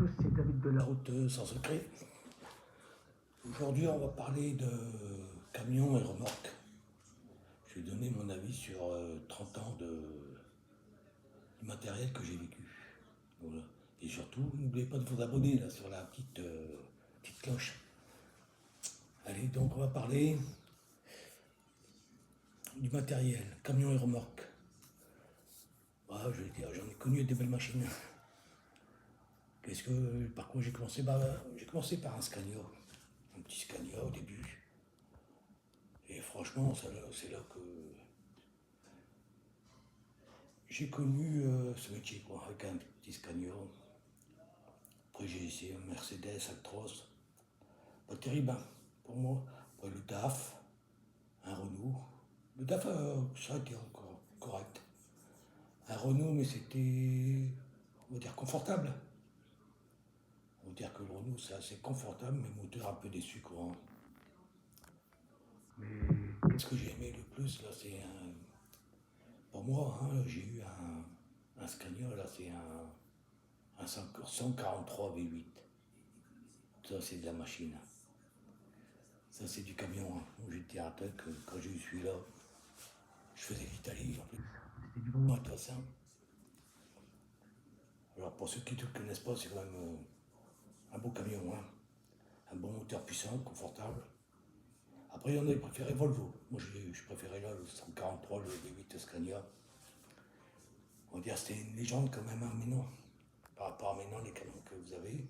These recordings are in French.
tous, c'est David de la route sans secret. Aujourd'hui, on va parler de camions et remorques. Je vais donner mon avis sur 30 ans du matériel que j'ai vécu. Voilà. Et surtout, n'oubliez pas de vous abonner là, sur la petite cloche. Allez, donc on va parler du matériel, camions et remorques. Voilà, je vais dire, j'en ai connu des belles machines. Par quoi j'ai commencé? J'ai commencé par un Scania, un petit Scania au début. Et franchement, c'est là que j'ai connu ce métier, quoi, avec un petit Scania. Après, j'ai essayé un Mercedes Actros. Pas terrible, hein, pour moi. Après, le DAF, un Renault. Le DAF, ça a été encore correct. Un Renault, mais c'était, on va dire, confortable. On va dire que le Renault, c'est assez confortable, mais moteur un peu déçu, quoi. Mais qu'est-ce que j'ai aimé le plus, là, c'est un... Pour moi, hein, j'ai eu un Scania, là, c'est un 143 V8. Ça, c'est de la machine. Ça, c'est du camion. Hein. J'étais à truc, quand j'ai eu celui-là, je faisais l'Italie en plus. C'était du bon matos. Hein. Alors, pour ceux qui ne connaissent pas, c'est quand même un beau camion. Hein. Un bon moteur puissant, confortable. Après, il y en a qui préféraient Volvo. Moi, je préférais là le 143, le V8 Scania. On va dire que c'était une légende quand même, hein, mais non. Par rapport à maintenant, les camions que vous avez,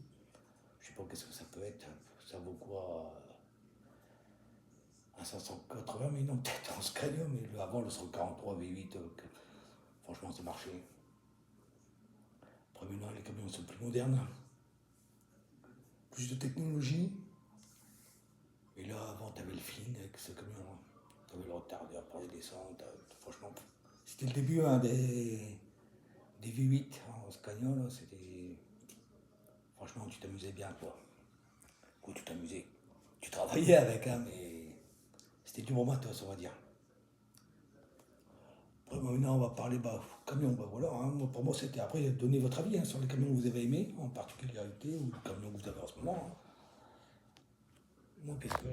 je sais pas qu'est-ce que ça peut être. Ça vaut quoi un 580, mais non, peut-être en Scania, mais avant le 143 V8, franchement, c'est marché. Après, maintenant, les camions sont plus modernes, plus de technologie. Et là, avant, tu avais le feeling avec ce camion. Tu avais le retardeur pour les descentes. Franchement, c'était le début hein, des V8 en Scania. Là, c'était. Franchement, tu t'amusais bien, quoi. Quoi, tu t'amusais. Tu travaillais avec, hein, mais c'était du bon matos, on va dire. Après, maintenant, on va parler camion. Voilà, hein. Pour moi, c'était après donner votre avis hein, sur les camions que vous avez aimés, en particularité, ou le camion que vous avez en ce moment. Hein. Moi, qu'est-ce que.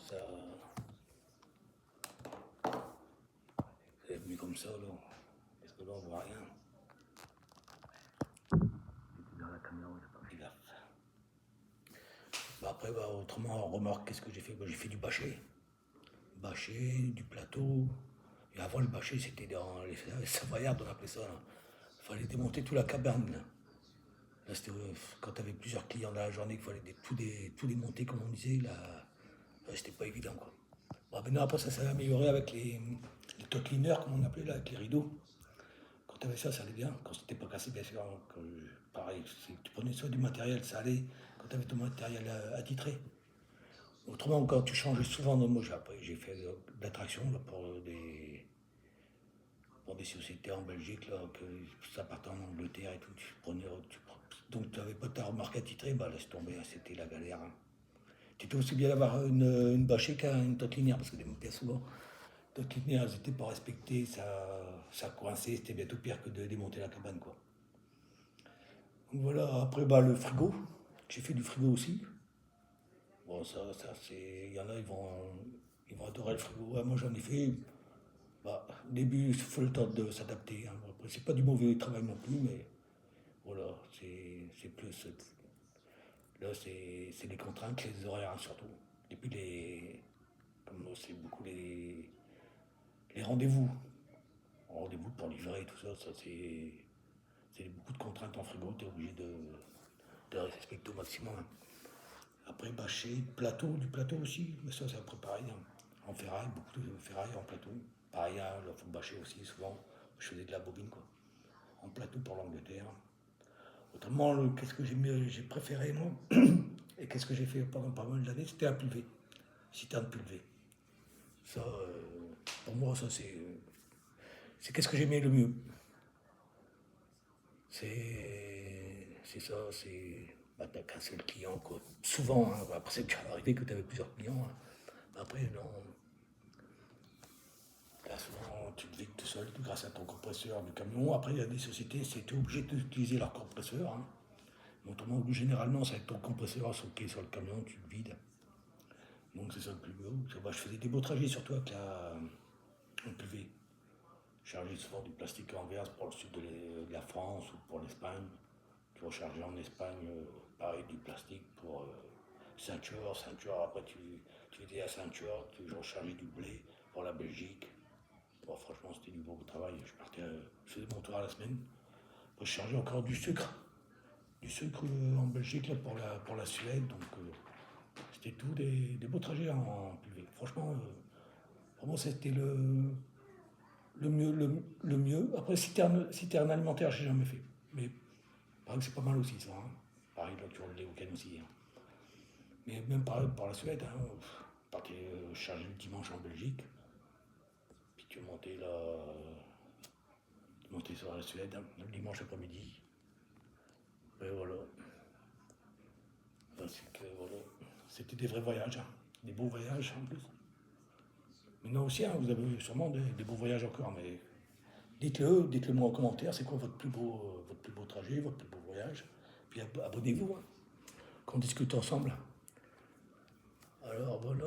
Ça. C'est venu comme ça, là. Parce que là, on voit rien. J'étais dans la camion, j'ai pas fait gaffe. Après, autrement, en remorque, qu'est-ce que j'ai fait? J'ai fait du bâcher. Bâcher, du plateau. Et avant, le bâcher, c'était dans les Savoyardes, on appelait ça. Il fallait démonter toute la cabane. Là, c'était quand tu avais plusieurs clients dans la journée, qu'il fallait tout démonter, comme on disait. Là, c'était pas évident, quoi. Bon, maintenant, après, ça s'est amélioré avec les top cleaners, comme on appelait, là, avec les rideaux. Quand tu avais ça, ça allait bien. Quand c'était pas cassé, bien sûr. Donc, pareil, tu prenais soit du matériel, ça allait. Quand tu avais ton matériel attitré. Autrement, quand tu changeais souvent, moi, j'ai fait de l'attraction pour des sociétés en Belgique, là, que ça partait en Angleterre et tout. Donc, tu n'avais pas ta remorque attitrée, laisse tomber, c'était la galère. Hein. Tu étais aussi bien d'avoir une bâchée qu'une totlinière, parce que bien souvent, les totlinières, elles n'étaient pas respectées, ça coinçait, c'était bien tout pire que de démonter la cabane, quoi. Donc voilà, après, le frigo, j'ai fait du frigo aussi. Bon, ça c'est. Il y en a, ils vont adorer le frigo. Ouais, moi, j'en ai fait. Au début, il faut le temps de s'adapter. Hein. Après, c'est pas du mauvais travail non plus, mais voilà, c'est plus. Là, c'est les contraintes, les horaires, hein, surtout. Et puis, comme c'est beaucoup les rendez-vous. Rendez-vous pour livrer et tout ça, c'est beaucoup de contraintes en frigo, tu es obligé de respecter au maximum. Hein. Après, bâcher, du plateau aussi, mais ça, c'est après pareil. Hein. En ferraille, beaucoup de ferraille en plateau. Pareil, hein, il faut bâcher aussi, souvent. Je faisais de la bobine, quoi. En plateau pour l'Angleterre. Autrement, qu'est-ce que j'ai préféré, moi, et qu'est-ce que j'ai fait pendant pas mal d'années, c'était un pulvé. Citerne pulvé. Ça, pour moi, ça, c'est qu'est-ce que j'aimais le mieux. C'est ça, t'as qu'un seul client, quoi. Souvent, hein, après, c'est déjà arrivé que tu avais plusieurs clients. Hein. Après, non. Là, souvent, tu te vis tout seul grâce à ton compresseur du camion. Après, il y a des sociétés, c'était obligé d'utiliser leur compresseur. Hein. Autrement, généralement, c'est avec ton compresseur qui est sur le camion, tu le vides. Donc c'est ça le plus beau. Moi, je faisais des beaux trajets, surtout avec la PV. Je chargeais souvent du plastique en verre pour le sud de la France ou pour l'Espagne. Tu rechargeais en Espagne, pareil, du plastique pour ceinture. Après tu étais à ceinture, tu rechargeais du blé pour la Belgique. Bon, franchement, c'était du beau travail. Je faisais mon tour à la semaine. Après, je chargeais encore du sucre en Belgique là, pour la Suède. Donc, c'était tout des beaux trajets en PV. Franchement, pour moi, c'était le mieux. Le mieux. Après, citerne alimentaire, j'ai jamais fait. Mais pareil que c'est pas mal aussi, ça. Hein. Pareil, là, tu vois, les week-ends aussi. Hein. Mais même pareil pour la Suède, hein, partais charger le dimanche en Belgique. Puis tu montais sur la Suède hein, le dimanche après-midi. Et voilà. Voilà. C'était des vrais voyages, hein. Des beaux voyages en plus. Maintenant aussi, hein, vous avez sûrement des beaux voyages encore, mais dites-le moi en commentaire, c'est quoi votre plus beau trajet, votre plus beau voyage. Puis abonnez-vous, hein, qu'on discute ensemble. Alors voilà.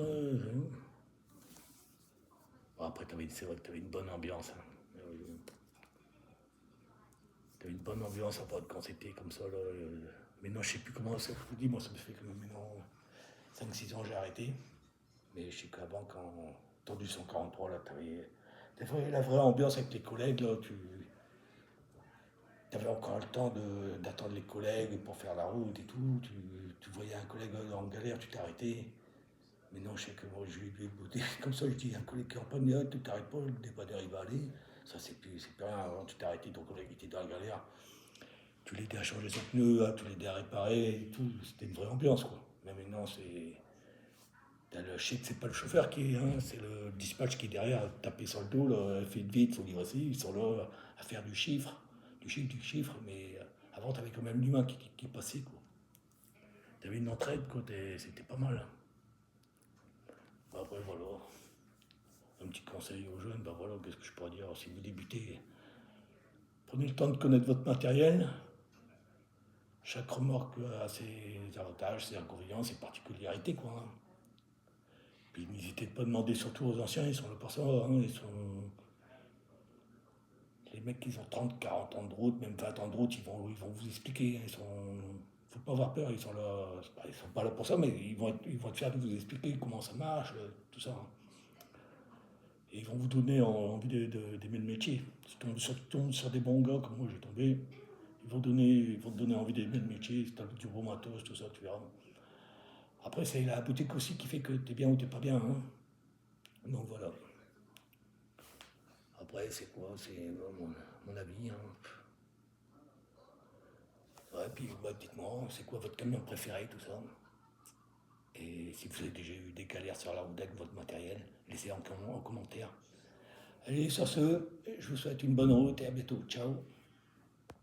Bon, après, c'est vrai que tu avais une bonne ambiance. Hein. Tu avais une bonne ambiance quand c'était comme ça. Là, maintenant, je sais plus comment ça. Je vous dis, moi, ça me fait que maintenant 5-6 ans j'ai arrêté. Mais je sais qu'avant, quand tendu 143, là, t'avais la vraie ambiance avec les collègues. Là, tu avais encore le temps d'attendre les collègues pour faire la route et tout. Tu voyais un collègue en galère, tu t'arrêtais. Mais non, je sais que moi, je lui ai bouté. Comme ça, je dis un collègue qui est en panne, tu t'arrêtes pas, le dépanner il va aller. Ça, c'est plus rien. Avant, tu t'es arrêté, ton collègue était dans la galère. Tu l'aidais à changer son pneu, hein, tu l'aidais à réparer et tout. C'était une vraie ambiance, quoi. Mais maintenant, je sais que c'est pas le chauffeur qui est, hein, c'est le dispatch qui est derrière, à taper sur le dos, là, faites vite, faut livrer aussi. Ils sont là à faire du chiffre, du chiffre. Mais avant, t'avais quand même l'humain qui passait, quoi. T'avais une entraide, quoi. C'était pas mal. Après, voilà. Un petit conseil aux jeunes, ben voilà, qu'est-ce que je pourrais dire, si vous débutez, prenez le temps de connaître votre matériel. Chaque remorque a ses avantages, ses inconvénients, ses particularités, quoi. Hein. Puis n'hésitez pas à demander surtout aux anciens, ils sont là pour ça. Hein, les mecs qui ont 30, 40 ans de route, même 20 ans de route, ils vont vous expliquer. Faut pas avoir peur, ils sont là. Ils sont pas là pour ça, mais ils vont être fiers de vous expliquer comment ça marche, tout ça. Hein. Et ils vont vous donner envie d'aimer le métier. Si tu tombes sur des bons gars comme moi j'ai tombé, ils vont te donner envie d'aimer le métier, si tu as du bon matos, tout ça, tu verras. Après, c'est la boutique aussi qui fait que tu es bien ou tu pas bien. Hein. Donc voilà. Après, c'est quoi? C'est mon avis. Hein. Ouais, puis bah, dites-moi, c'est quoi votre camion préféré, tout ça? Et si vous avez déjà eu des galères sur la route avec votre matériel, laissez en commentaire. Allez, sur ce, je vous souhaite une bonne route et à bientôt. Ciao.